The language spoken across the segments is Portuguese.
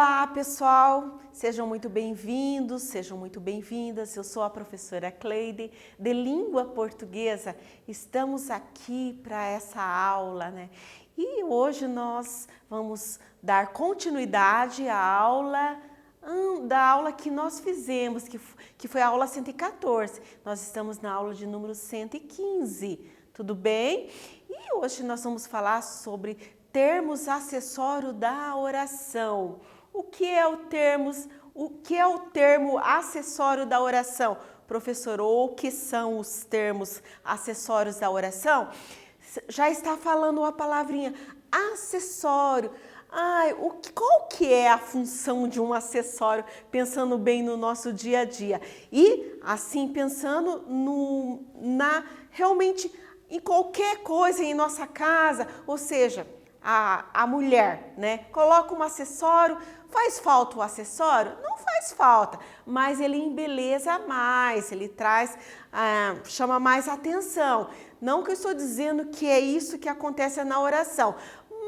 Olá, pessoal! Sejam muito bem-vindos, sejam muito bem-vindas. Eu sou a professora Cleide, de Língua Portuguesa. Estamos aqui para essa aula, né? E hoje nós vamos dar continuidade à aula da aula que nós fizemos, que foi a aula 114. Nós estamos na aula de número 115, tudo bem? E hoje nós vamos falar sobre termos acessório da oração. O que é o termo acessório da oração? Professor, ou o que são os termos acessórios da oração? Já está falando a palavrinha acessório. Qual que é a função de um acessório, pensando bem no nosso dia a dia? E assim, pensando realmente em qualquer coisa em nossa casa, ou seja, a mulher, né? Coloca um acessório, faz falta o acessório? Não faz falta, mas ele embeleza mais, ele traz, chama mais atenção. Não que eu estou dizendo que é isso que acontece na oração,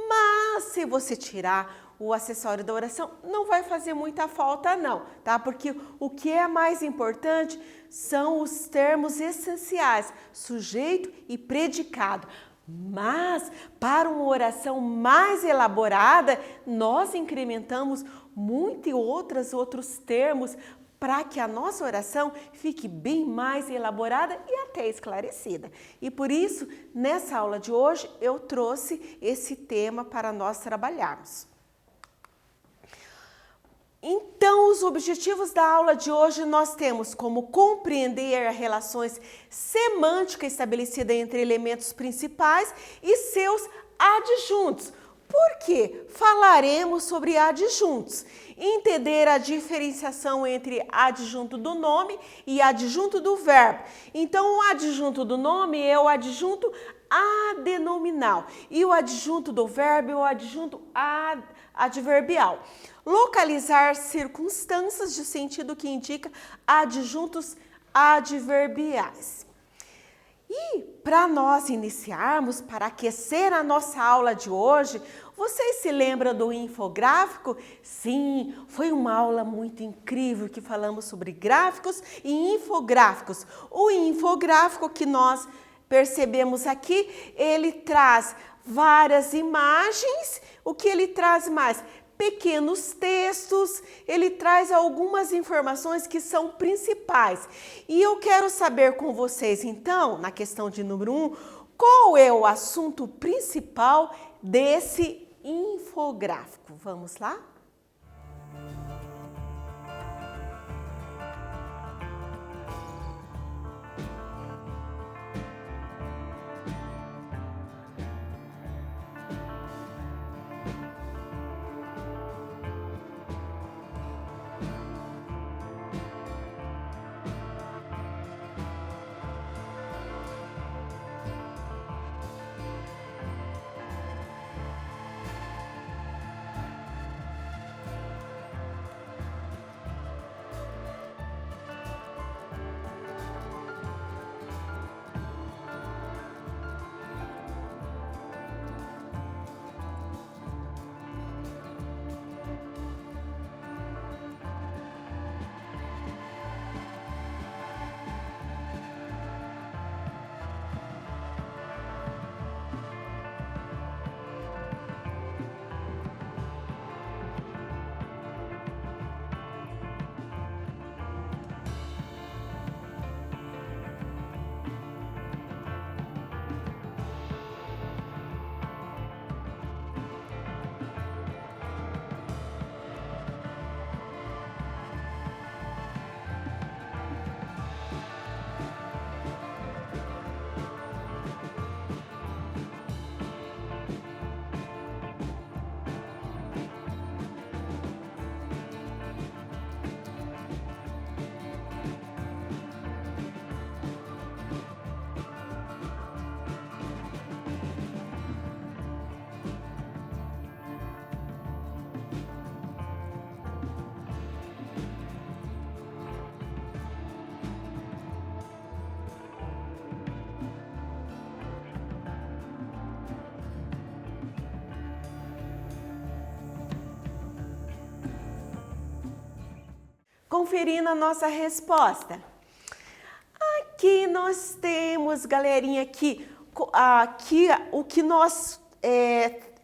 mas se você tirar o acessório da oração, não vai fazer muita falta não, tá? Porque o que é mais importante são os termos essenciais, sujeito e predicado. Mas, para uma oração mais elaborada, nós incrementamos outros termos para que a nossa oração fique bem mais elaborada e até esclarecida. E por isso, nessa aula de hoje, eu trouxe esse tema para nós trabalharmos. Então, os objetivos da aula de hoje nós temos como compreender as relações semânticas estabelecidas entre elementos principais e seus adjuntos. Por quê? Falaremos sobre adjuntos. Entender a diferenciação entre adjunto do nome e adjunto do verbo. Então, o adjunto do nome é o adjunto adnominal e o adjunto do verbo é o adjunto adverbial. Localizar circunstâncias de sentido que indica adjuntos adverbiais. E para nós iniciarmos, para aquecer a nossa aula de hoje, vocês se lembram do infográfico? Sim, foi uma aula muito incrível que falamos sobre gráficos e infográficos. O infográfico que nós percebemos aqui, ele traz várias imagens. O que ele traz mais? Pequenos textos, ele traz algumas informações que são principais. E eu quero saber com vocês, então, na questão de número 1, qual é o assunto principal desse infográfico? Vamos lá? conferindo a nossa resposta. Aqui nós temos, galerinha, aqui o que nós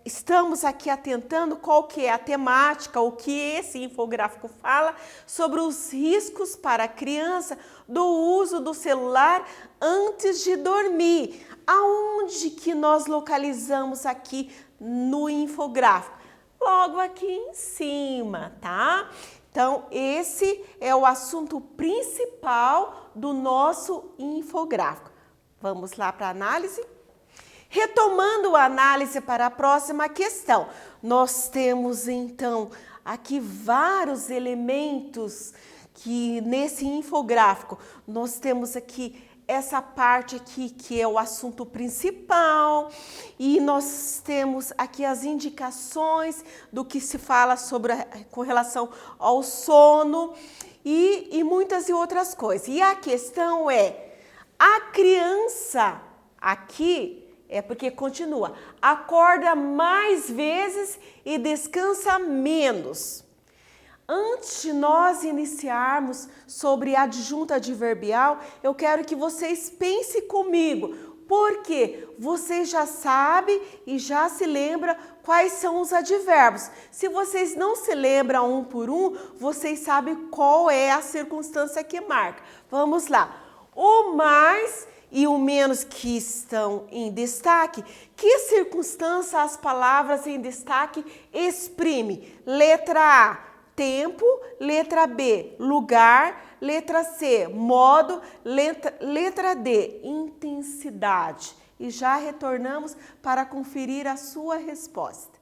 estamos aqui atentando, qual que é a temática, o que esse infográfico fala sobre os riscos para a criança do uso do celular antes de dormir. Aonde que nós localizamos aqui no infográfico? Logo aqui em cima, tá? Então, esse é o assunto principal do nosso infográfico. Vamos lá para a análise? Retomando a análise para a próxima questão, nós temos então aqui vários elementos que nesse infográfico nós temos aqui essa parte aqui que é o assunto principal e nós temos aqui as indicações do que se fala sobre com relação ao sono e muitas e outras coisas. E a questão é, a criança aqui é porque continua, acorda mais vezes e descansa menos. Antes de nós iniciarmos sobre a adjunta adverbial, eu quero que vocês pensem comigo, porque vocês já sabem e já se lembram quais são os advérbios. Se vocês não se lembram um por um, vocês sabem qual é a circunstância que marca. Vamos lá. O mais e o menos que estão em destaque, que circunstância as palavras em destaque exprime? Letra A, tempo, letra B, lugar, letra C, modo, letra D, intensidade. E já retornamos para conferir a sua resposta.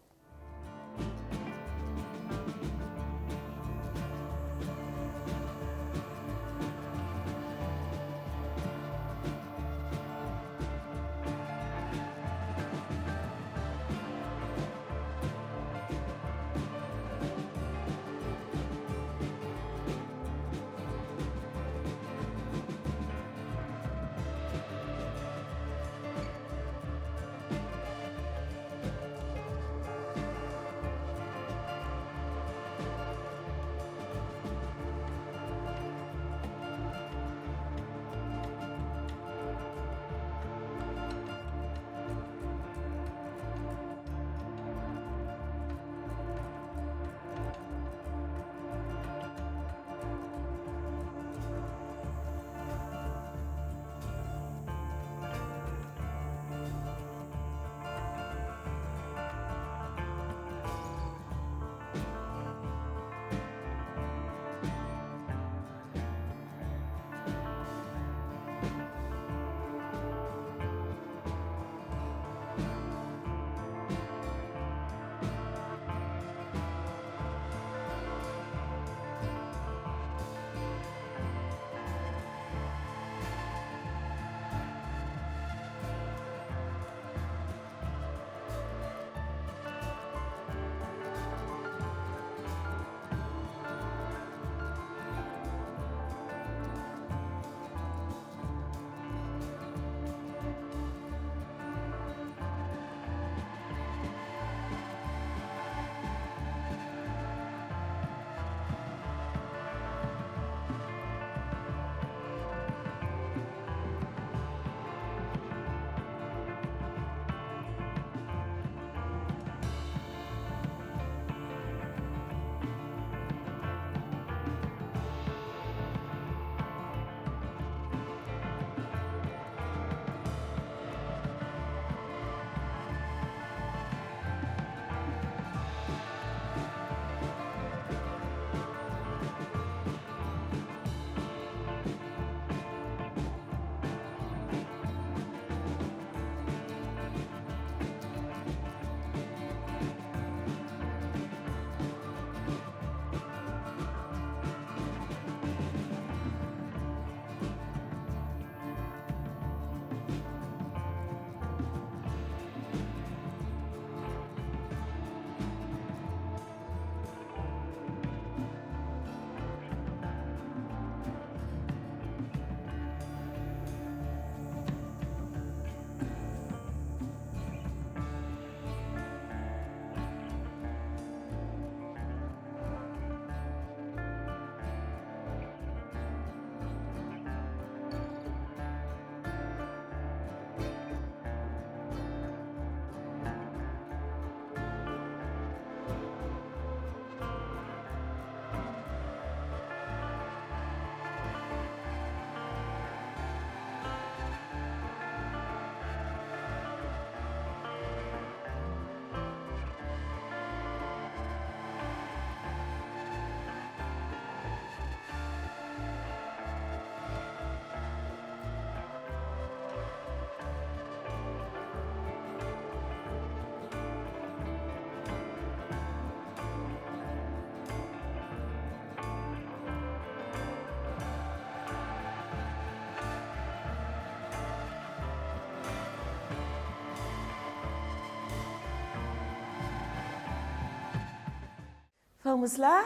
Vamos lá?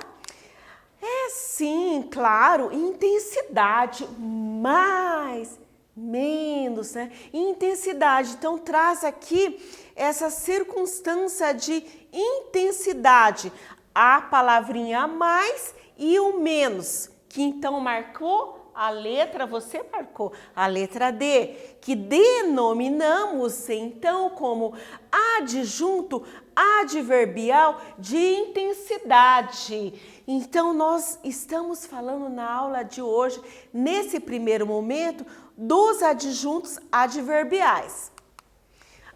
É sim, claro, intensidade, mais, menos, né? Intensidade, então traz aqui essa circunstância de intensidade, a palavrinha mais e o menos, que então marcou a letra, você marcou a letra D, que denominamos então como adjunto adverbial de intensidade. Então, nós estamos falando na aula de hoje, nesse primeiro momento, dos adjuntos adverbiais.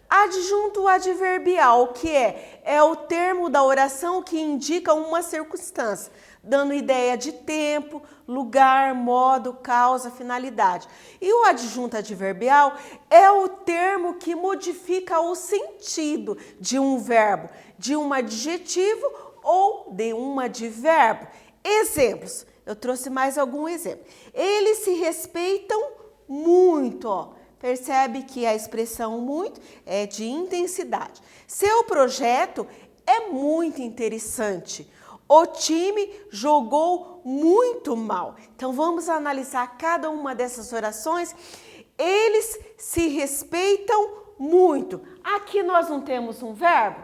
Adjunto adverbial, o que é? É o termo da oração que indica uma circunstância, dando ideia de tempo, lugar, modo, causa, finalidade. E o adjunto adverbial é o termo que modifica o sentido de um verbo, de um adjetivo ou de um advérbio. Exemplos, eu trouxe mais algum exemplo. Eles se respeitam muito, ó. Percebe que a expressão muito é de intensidade. Seu projeto é muito interessante. O time jogou muito mal. Então vamos analisar cada uma dessas orações. Eles se respeitam muito. Aqui nós não temos um verbo?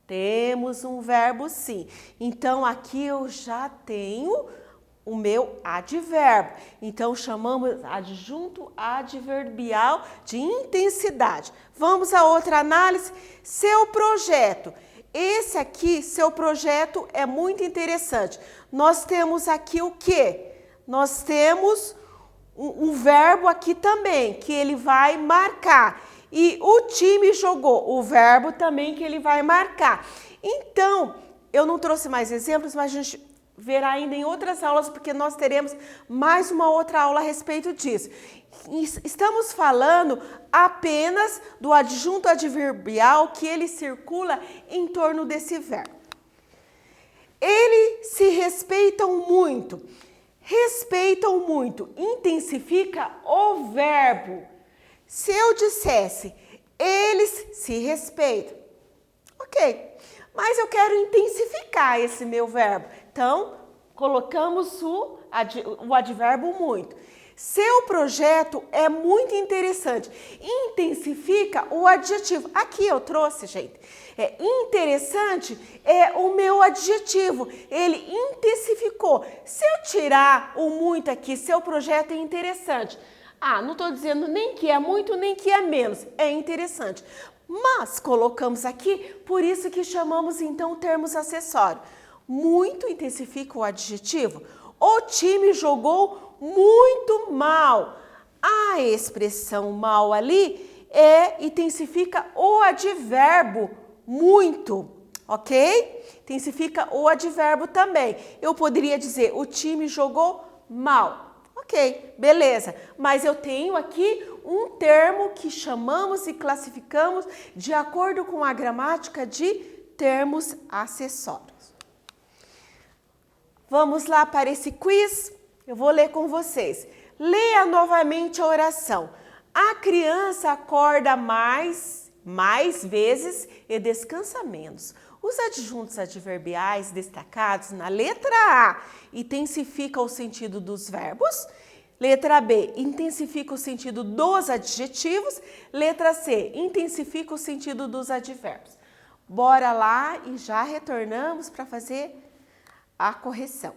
Temos um verbo sim. Então aqui eu já tenho o meu advérbio. Então chamamos adjunto adverbial de intensidade. Vamos a outra análise. Seu projeto. Esse aqui, seu projeto é muito interessante. Nós temos aqui o quê? Nós temos um verbo aqui também, que ele vai marcar. E o time jogou, o verbo também que ele vai marcar. Então, eu não trouxe mais exemplos, mas a gente verá ainda em outras aulas, porque nós teremos mais uma outra aula a respeito disso. Estamos falando apenas do adjunto adverbial que ele circula em torno desse verbo. Eles se respeitam muito. Respeitam muito intensifica o verbo. Se eu dissesse, eles se respeitam, ok, mas eu quero intensificar esse meu verbo. Então, colocamos o advérbio muito. Seu projeto é muito interessante. Intensifica o adjetivo. Aqui eu trouxe, gente. Interessante é o meu adjetivo. Ele intensificou. Se eu tirar o muito aqui, seu projeto é interessante. Ah, não estou dizendo nem que é muito, nem que é menos. É interessante. Mas colocamos aqui, por isso que chamamos então termos acessórios. Muito intensifica o adjetivo. O time jogou muito mal. A expressão mal ali intensifica o advérbio muito, ok? Intensifica o advérbio também. Eu poderia dizer, o time jogou mal. Ok, beleza. Mas eu tenho aqui um termo que chamamos e classificamos de acordo com a gramática de termos acessórios. Vamos lá para esse quiz? Eu vou ler com vocês. Leia novamente a oração. A criança acorda mais vezes e descansa menos. Os adjuntos adverbiais destacados na letra A intensificam o sentido dos verbos. Letra B, intensifica o sentido dos adjetivos. Letra C, intensifica o sentido dos advérbios. Bora lá e já retornamos para fazer a correção.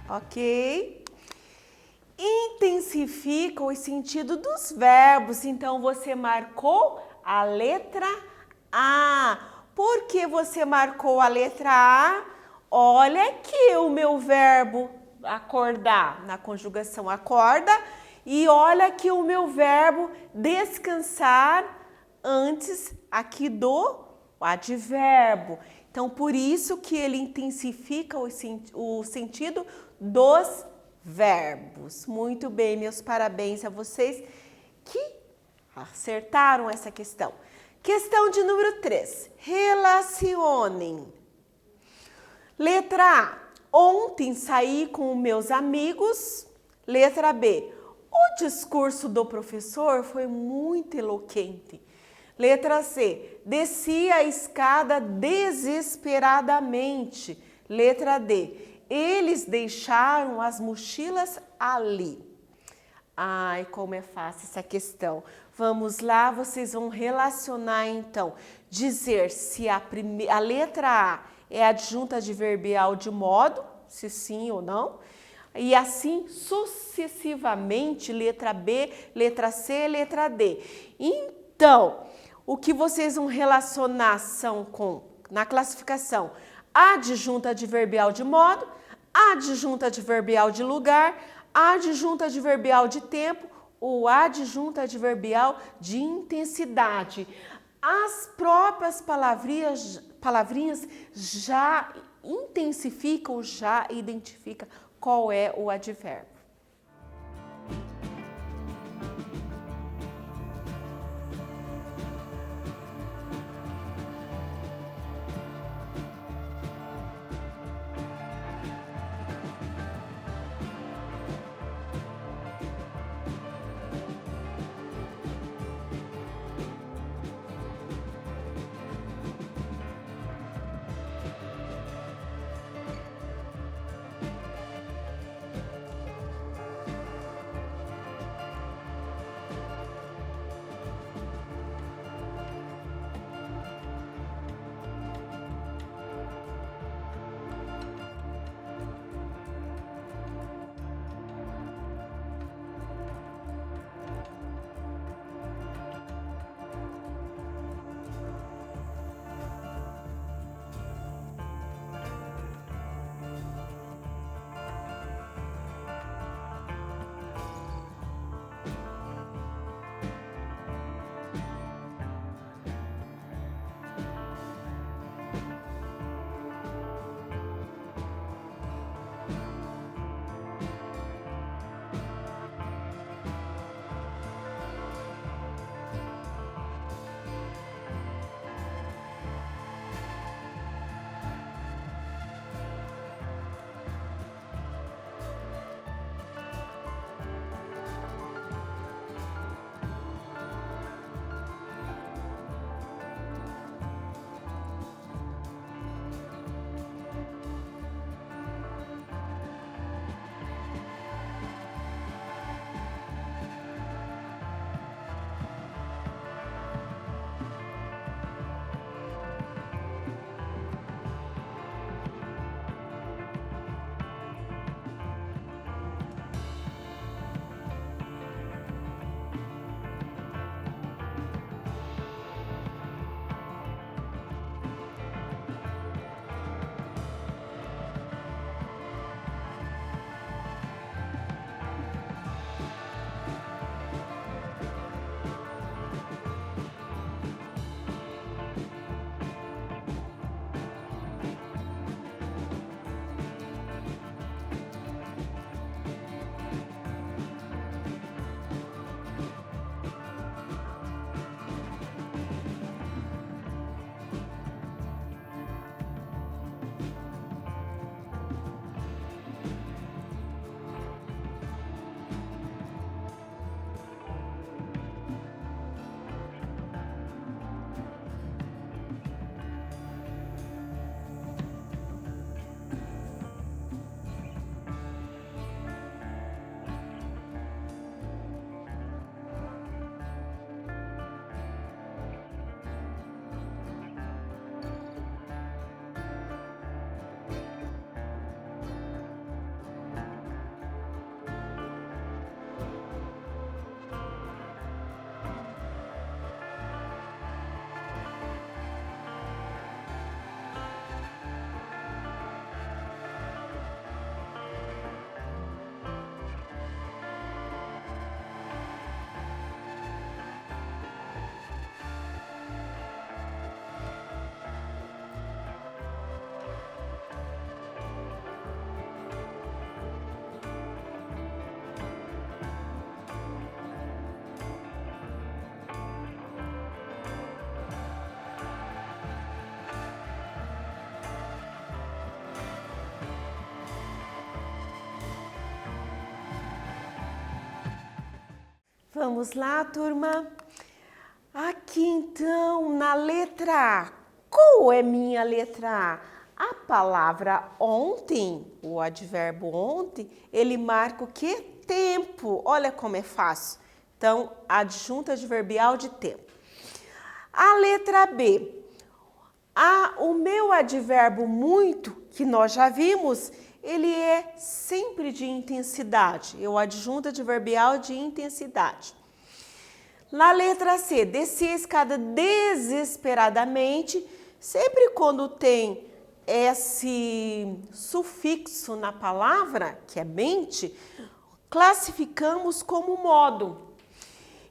ok? Intensifica o sentido dos verbos. Então, você marcou a letra A. Por que você marcou a letra A? Olha aqui o meu verbo acordar, na conjugação acorda. E olha aqui o meu verbo descansar antes aqui do advérbio. Então, por isso que ele intensifica o sentido dos verbos. Muito bem, meus parabéns a vocês que acertaram essa questão. Questão de número 3. Relacionem. Letra A. Ontem saí com meus amigos. Letra B. O discurso do professor foi muito eloquente. Letra C. Desci a escada desesperadamente. Letra D. Eles deixaram as mochilas ali. Ai, como é fácil essa questão. Vamos lá, vocês vão relacionar então. Dizer se a letra A é adjunta adverbial de modo, se sim ou não. E assim sucessivamente, letra B, letra C, letra D. Então, o que vocês vão relacionar são com, na classificação, adjunta adverbial de modo, adjunta adverbial de lugar, adjunta adverbial de tempo ou adjunta adverbial de intensidade. As próprias palavrinhas já intensificam, já identificam qual é o advérbio. Vamos lá, turma. Aqui então, na letra A. Qual é minha letra A? A palavra ontem, o advérbio ontem, ele marca o quê? Tempo. Olha como é fácil. Então, adjunto adverbial de tempo. A letra B. O meu advérbio muito, que nós já vimos, ele é sempre de intensidade. Eu adjunto adverbial de intensidade. Na letra C, desci a escada desesperadamente. Sempre quando tem esse sufixo na palavra, que é mente, classificamos como modo.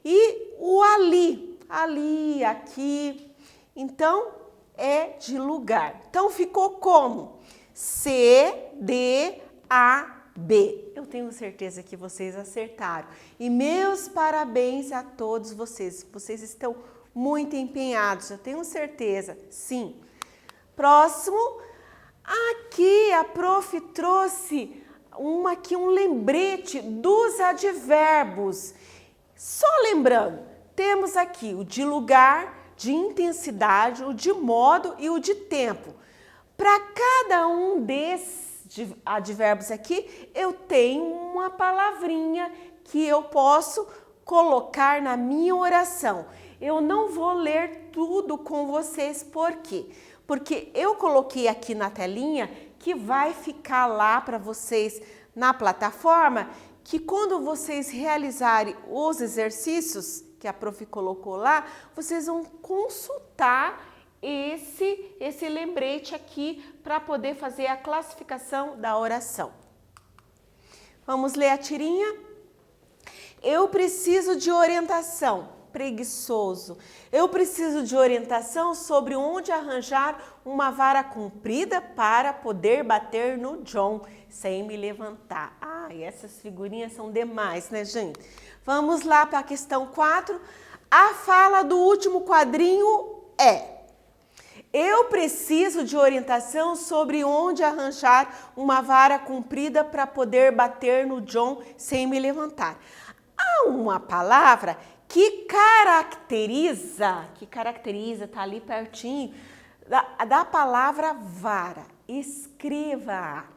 E o ali, aqui, então é de lugar. Então ficou como? C, D, A, B. Eu tenho certeza que vocês acertaram. E meus parabéns a todos vocês. Vocês estão muito empenhados, eu tenho certeza. Sim. Próximo. Aqui a prof trouxe um lembrete dos advérbios. Só lembrando, temos aqui o de lugar, de intensidade, o de modo e o de tempo. Para cada um desses advérbios aqui, eu tenho uma palavrinha que eu posso colocar na minha oração. Eu não vou ler tudo com vocês, por quê? Porque eu coloquei aqui na telinha que vai ficar lá para vocês na plataforma, que quando vocês realizarem os exercícios que a prof colocou lá, vocês vão consultar esse lembrete aqui para poder fazer a classificação da oração. Vamos ler a tirinha? Eu preciso de orientação. Preguiçoso. Eu preciso de orientação sobre onde arranjar uma vara comprida para poder bater no John sem me levantar. E essas figurinhas são demais, né, gente? Vamos lá para a questão 4. A fala do último quadrinho é: eu preciso de orientação sobre onde arranjar uma vara comprida para poder bater no John sem me levantar. Há uma palavra que caracteriza, tá ali pertinho, da palavra vara. Escreva.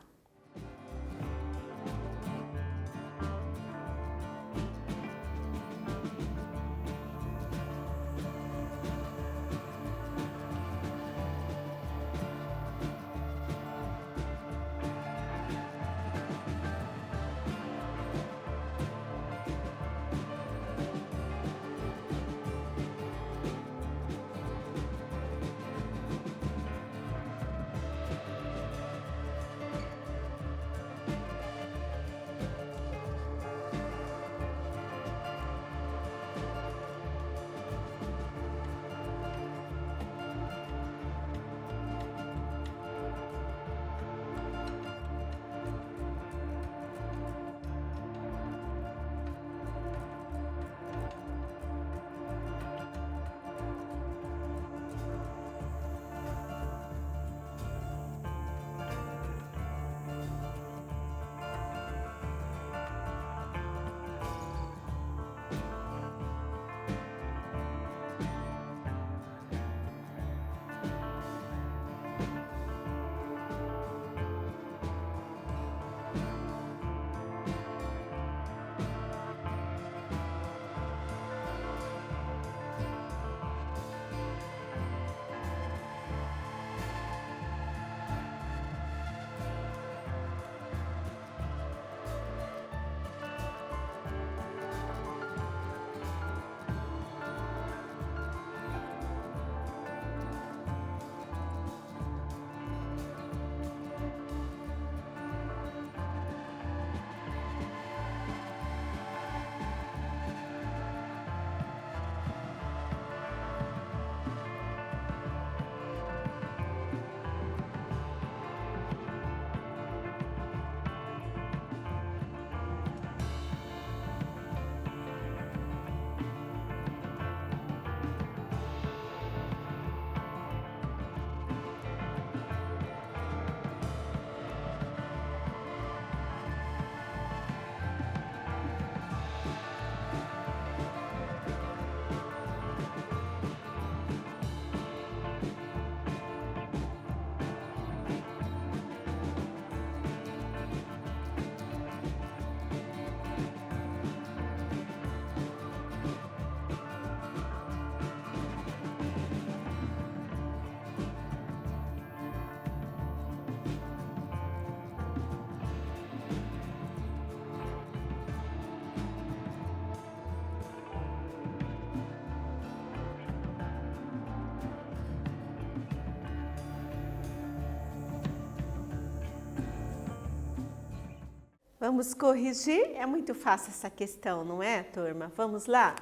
Vamos corrigir? É muito fácil essa questão, não é, turma? Vamos lá?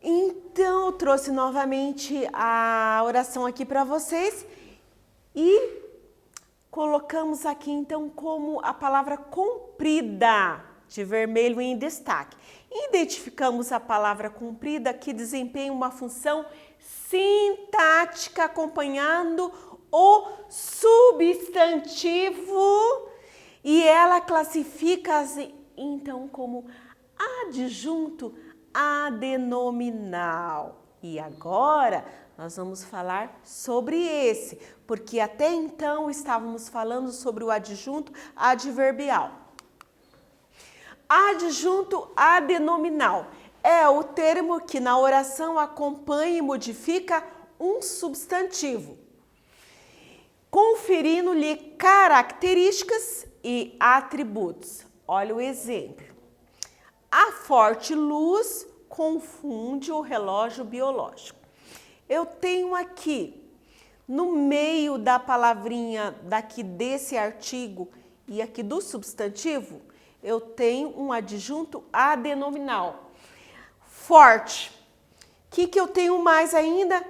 Então, eu trouxe novamente a oração aqui para vocês e colocamos aqui, então, como a palavra comprida, de vermelho em destaque. Identificamos a palavra comprida que desempenha uma função sintática acompanhando o substantivo e ela classifica-se, então, como adjunto adenominal. E agora nós vamos falar sobre esse, porque até então estávamos falando sobre o adjunto adverbial. Adjunto adenominal é o termo que na oração acompanha e modifica um substantivo, conferindo-lhe características e atributos. Olha o exemplo. A forte luz confunde o relógio biológico. Eu tenho aqui, no meio da palavrinha daqui desse artigo e aqui do substantivo, eu tenho um adjunto adenominal. Forte. O que eu tenho mais ainda?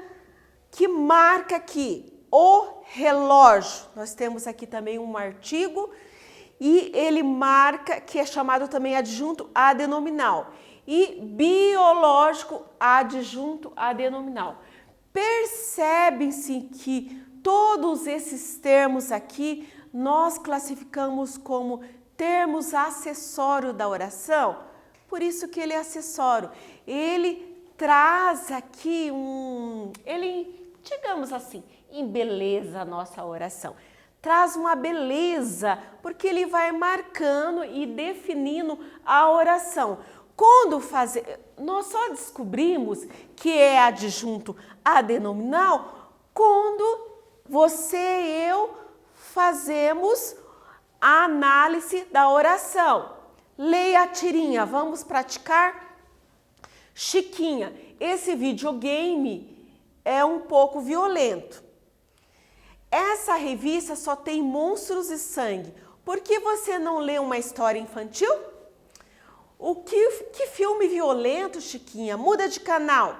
Que marca aqui o relógio. Nós temos aqui também um artigo e ele marca, que é chamado também adjunto adenominal. E biológico, adjunto adenominal. Percebem-se que todos esses termos aqui nós classificamos como termos acessório da oração, por isso que ele é acessório. Ele traz aqui ele, digamos assim, embeleza a nossa oração. Traz uma beleza, porque ele vai marcando e definindo a oração. Quando nós só descobrimos que é adjunto adenominal quando você e eu fazemos a análise da oração. Leia a tirinha, vamos praticar? Chiquinha, esse videogame é um pouco violento. Essa revista só tem monstros e sangue. Por que você não lê uma história infantil? Que filme violento, Chiquinha? Muda de canal.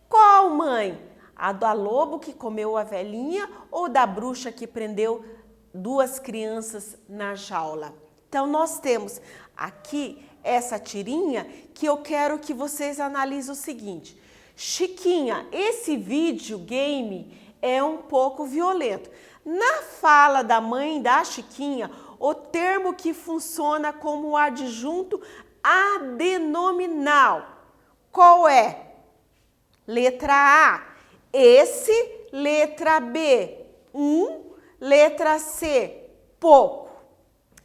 Qual, mãe? A da lobo que comeu a velhinha ou da bruxa que prendeu duas crianças na jaula? Então, nós temos aqui essa tirinha que eu quero que vocês analisem o seguinte. Chiquinha, esse videogame é um pouco violento. Na fala da mãe da Chiquinha, o termo que funciona como adjunto adenominal, qual é? Letra A, esse, letra B, letra C, pouco.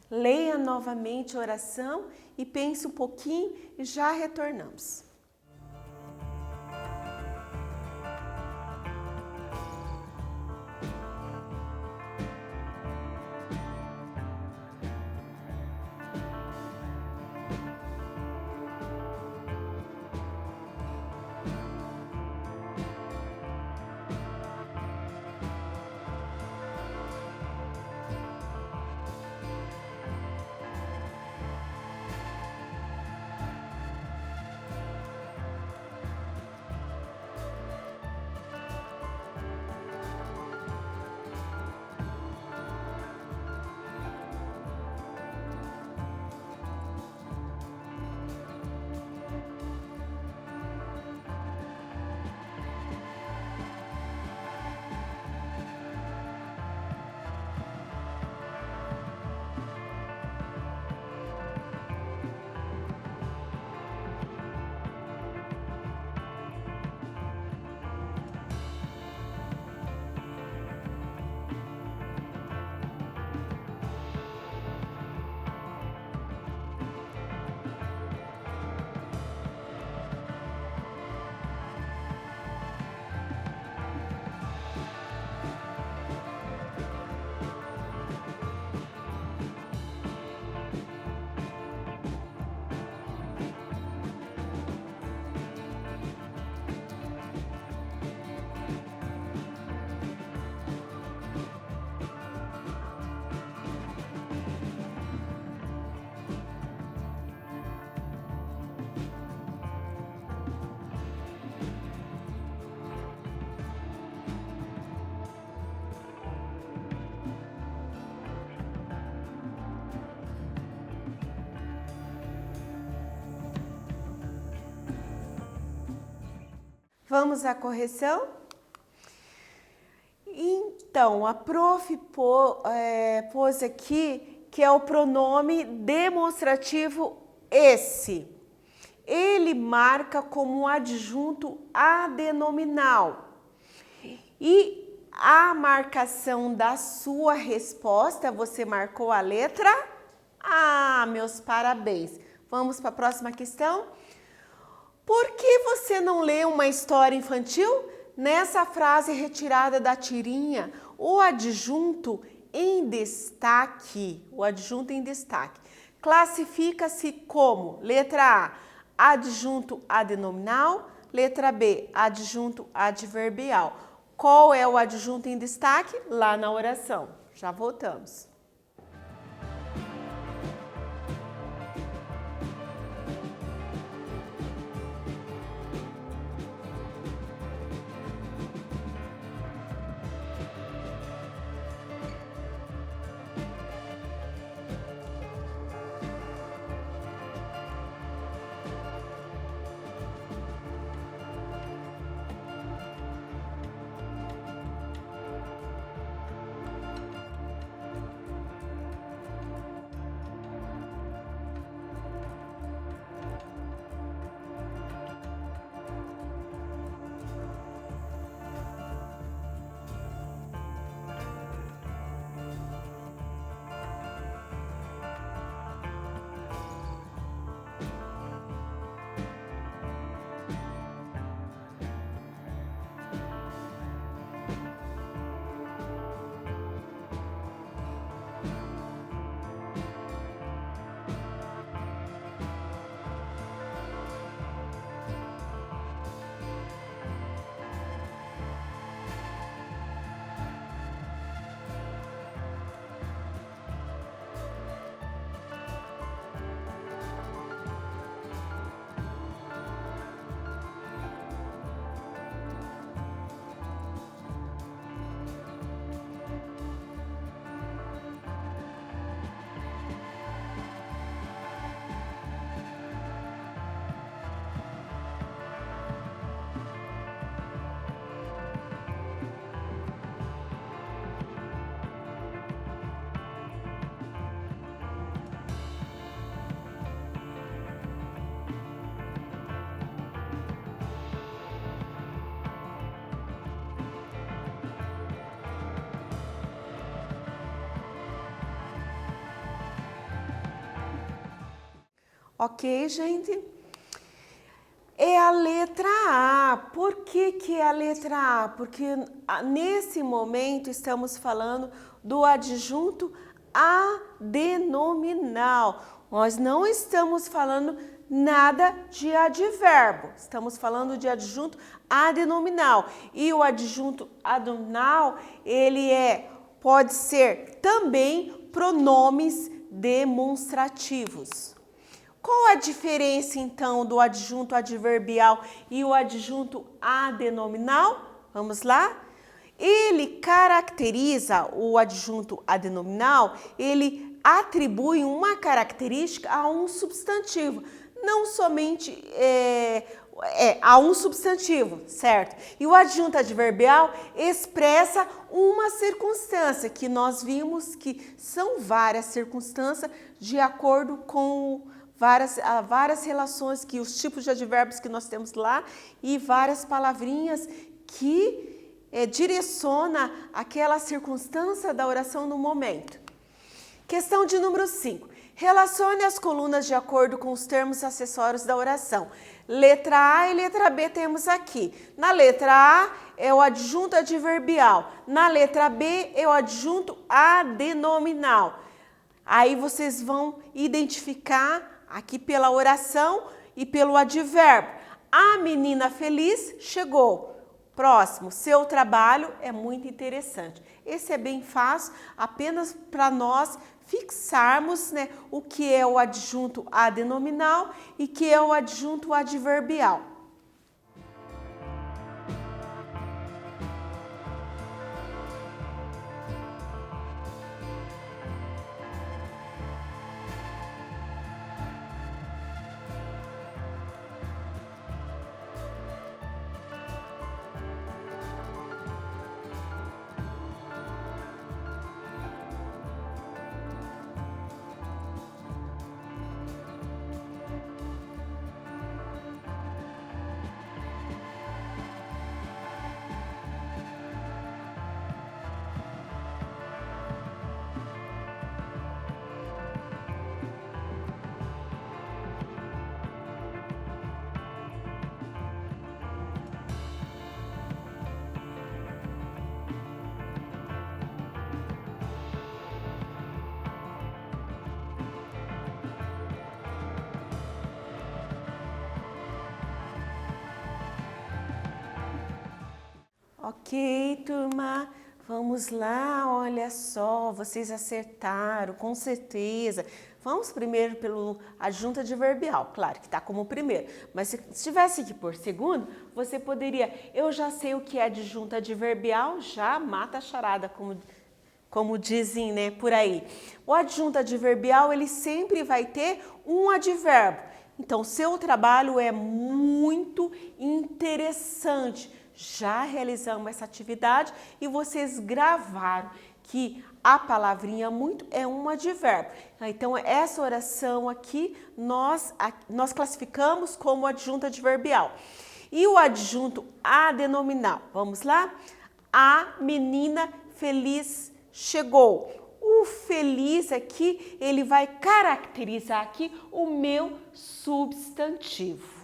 Leia novamente a oração e pense um pouquinho e já retornamos. Vamos à correção? Então, a prof pôs aqui que é o pronome demonstrativo esse. Ele marca como adjunto adnominal. E a marcação da sua resposta, você marcou a letra A. Meus parabéns. Vamos para a próxima questão? Por que você não lê uma história infantil? Nessa frase retirada da tirinha, o adjunto em destaque, classifica-se como, letra A, adjunto adnominal, letra B, adjunto adverbial. Qual é o adjunto em destaque? Lá na oração. Já voltamos. Ok, gente? É a letra A. Por que é a letra A? Porque nesse momento estamos falando do adjunto adnominal. Nós não estamos falando nada de advérbio. Estamos falando de adjunto adnominal. E o adjunto adnominal, ele pode ser também pronomes demonstrativos. Qual a diferença, então, do adjunto adverbial e o adjunto adnominal? Vamos lá? Ele caracteriza, o adjunto adnominal, ele atribui uma característica a um substantivo, não somente a um substantivo, certo? E o adjunto adverbial expressa uma circunstância, que nós vimos que são várias circunstâncias de acordo com várias relações, que os tipos de advérbios que nós temos lá e várias palavrinhas que direciona aquela circunstância da oração no momento. Questão de número 5. Relacione as colunas de acordo com os termos acessórios da oração. Letra A e letra B temos aqui. Na letra A é o adjunto adverbial. Na letra B é o adjunto adnominal. Aí vocês vão identificar aqui pela oração e pelo advérbio. A menina feliz chegou. Próximo, seu trabalho é muito interessante. Esse é bem fácil, apenas para nós fixarmos, né, o que é o adjunto adnominal e que é o adjunto adverbial. Ok, turma, vamos lá, olha só, vocês acertaram, com certeza. Vamos primeiro pelo adjunto adverbial, claro que está como primeiro, mas se tivesse que por segundo, você poderia, eu já sei o que é adjunto adverbial, já mata a charada, como dizem, né, por aí. O adjunto adverbial, ele sempre vai ter um advérbio. Então, seu trabalho é muito interessante. Já realizamos essa atividade e vocês gravaram que a palavrinha muito é um advérbio. Então, essa oração aqui nós classificamos como adjunto adverbial. E o adjunto adnominal, vamos lá? A menina feliz chegou. O feliz aqui, ele vai caracterizar aqui o meu substantivo.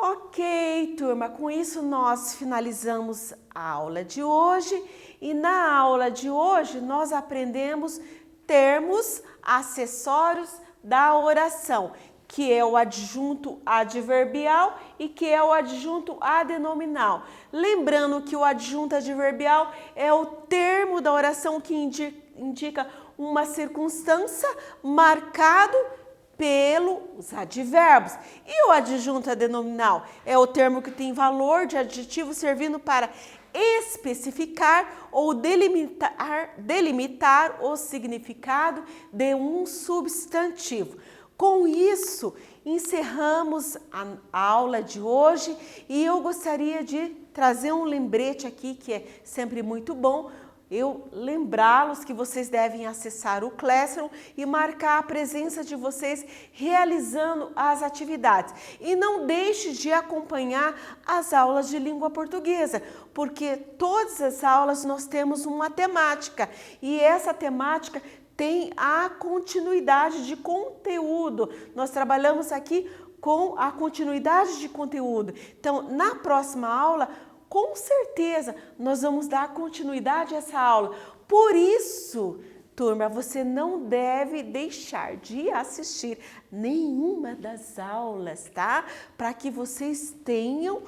Ok, turma, com isso nós finalizamos a aula de hoje e na aula de hoje nós aprendemos termos acessórios da oração, que é o adjunto adverbial e que é o adjunto adnominal. Lembrando que o adjunto adverbial é o termo da oração que indica uma circunstância marcado pelos advérbios. E o adjunto adnominal é o termo que tem valor de adjetivo servindo para especificar ou delimitar o significado de um substantivo. Com isso, encerramos a aula de hoje e eu gostaria de trazer um lembrete aqui que é sempre muito bom. Eu lembrá-los que vocês devem acessar o Classroom e marcar a presença de vocês realizando as atividades. E não deixe de acompanhar as aulas de língua portuguesa, porque todas as aulas nós temos uma temática e essa temática tem a continuidade de conteúdo. Nós trabalhamos aqui com a continuidade de conteúdo. Então, na próxima aula, com certeza, nós vamos dar continuidade a essa aula. Por isso, turma, você não deve deixar de assistir nenhuma das aulas, tá? Para que vocês tenham,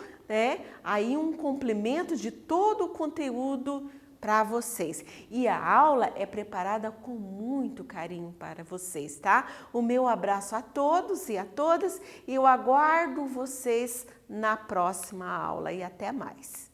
aí um complemento de todo o conteúdo para vocês. E a aula é preparada com muito carinho para vocês, tá? O meu abraço a todos e a todas e eu aguardo vocês na próxima aula e até mais.